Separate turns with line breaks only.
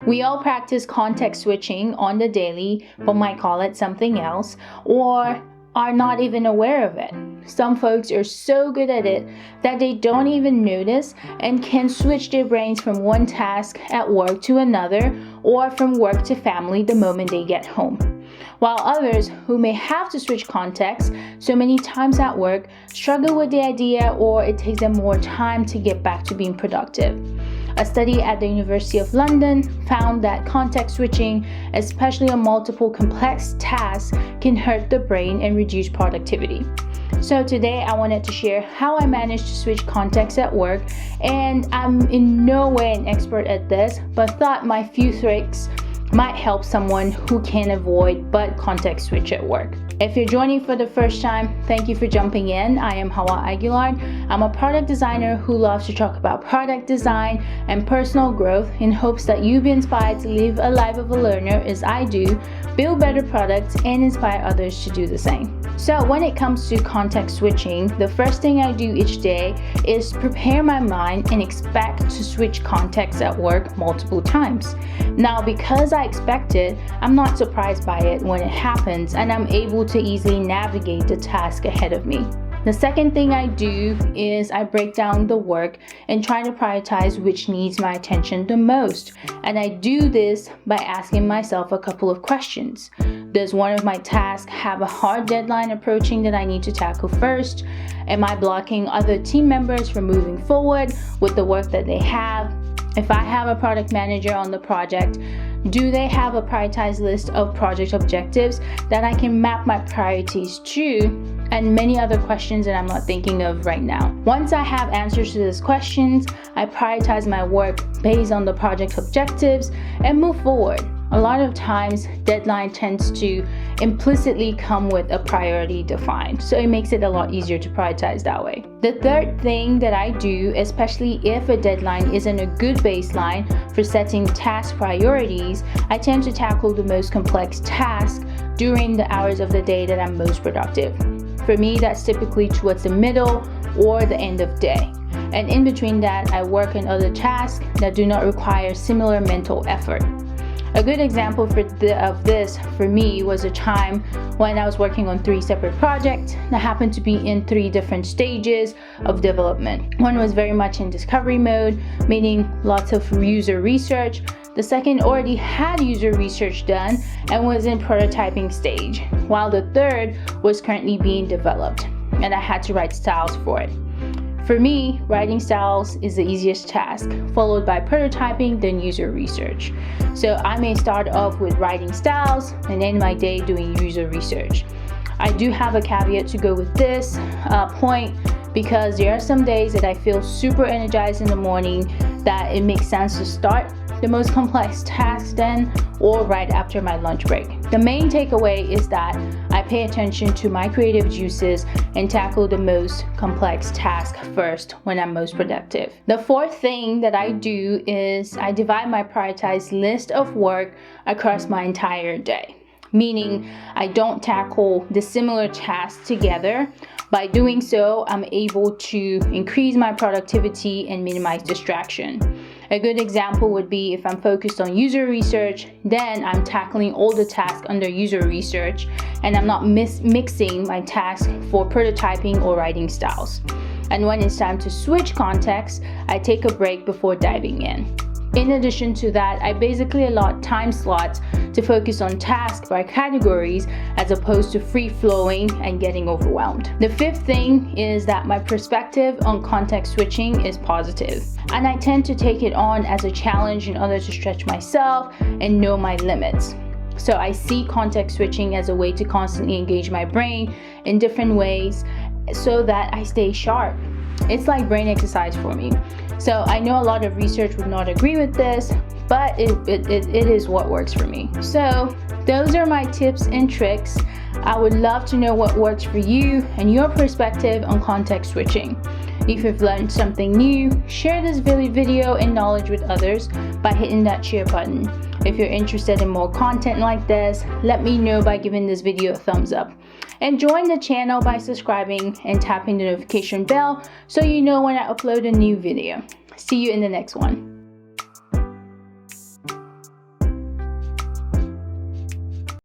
We all practice context switching on the daily, but might call it something else, or are not even aware of it. Some folks are so good at it that they don't even notice and can switch their brains from one task at work to another, or from work to family the moment they get home. While others who may have to switch contexts so many times at work struggle with the idea, or it takes them more time to get back to being productive. A study at the University of London found that context switching, especially on multiple complex tasks, can hurt the brain and reduce productivity. So today I wanted to share how I managed to switch contexts at work, and I'm in no way an expert at this, but thought my few tricks might help someone who can avoid but context switch at work. If you're joining for the first time, thank you for jumping in. I am Hauwa Aguillard. I'm a product designer who loves to talk about product design and personal growth in hopes that you'll be inspired to live a life of a learner as I do, build better products, and inspire others to do the same. So when it comes to context switching, the first thing I do each day is prepare my mind and expect to switch contexts at work multiple times. Now, because I expect it, I'm not surprised by it when it happens, and I'm able to easily navigate the task ahead of me. The second thing I do is I break down the work and try to prioritize which needs my attention the most. And I do this by asking myself a couple of questions. Does one of my tasks have a hard deadline approaching that I need to tackle first? Am I blocking other team members from moving forward with the work that they have? If I have a product manager on the project, do they have a prioritized list of project objectives that I can map my priorities to? And many other questions that I'm not thinking of right now. Once I have answers to these questions, I prioritize my work based on the project objectives and move forward. A lot of times, deadline tends to implicitly come with a priority defined, so it makes it a lot easier to prioritize that way. The third thing that I do, especially if a deadline isn't a good baseline for setting task priorities, I tend to tackle the most complex tasks during the hours of the day that I'm most productive. For me, that's typically towards the middle or the end of day. And in between that, I work on other tasks that do not require similar mental effort. A good example of this for me was a time when I was working on 3 separate projects that happened to be in 3 different stages of development. One was very much in discovery mode, meaning lots of user research. The second already had user research done and was in prototyping stage, while the third was currently being developed, and I had to write styles for it. For me, writing styles is the easiest task, followed by prototyping, then user research. So I may start off with writing styles and end my day doing user research. I do have a caveat to go with this point, because there are some days that I feel super energized in the morning that it makes sense to start the most complex tasks then, or right after my lunch break. The main takeaway is that I pay attention to my creative juices and tackle the most complex task first when I'm most productive. The fourth thing that I do is I divide my prioritized list of work across my entire day. Meaning I don't tackle the similar tasks together. By doing so, I'm able to increase my productivity and minimize distraction. A good example would be if I'm focused on user research, then I'm tackling all the tasks under user research, and I'm not mixing my tasks for prototyping or writing styles. And when it's time to switch context, I take a break before diving in. In addition to that, I basically allot time slots to focus on tasks by categories as opposed to free-flowing and getting overwhelmed. The fifth thing is that my perspective on context switching is positive, and I tend to take it on as a challenge in order to stretch myself and know my limits. So I see context switching as a way to constantly engage my brain in different ways so that I stay sharp. It's like brain exercise for me. So I know a lot of research would not agree with this, but it is what works for me. So those are my tips and tricks. I would love to know what works for you and your perspective on context switching. If you've learned something new, share this video and knowledge with others by hitting that share button. If you're interested in more content like this, let me know by giving this video a thumbs up. And join the channel by subscribing and tapping the notification bell so you know when I upload a new video. See you in the next one.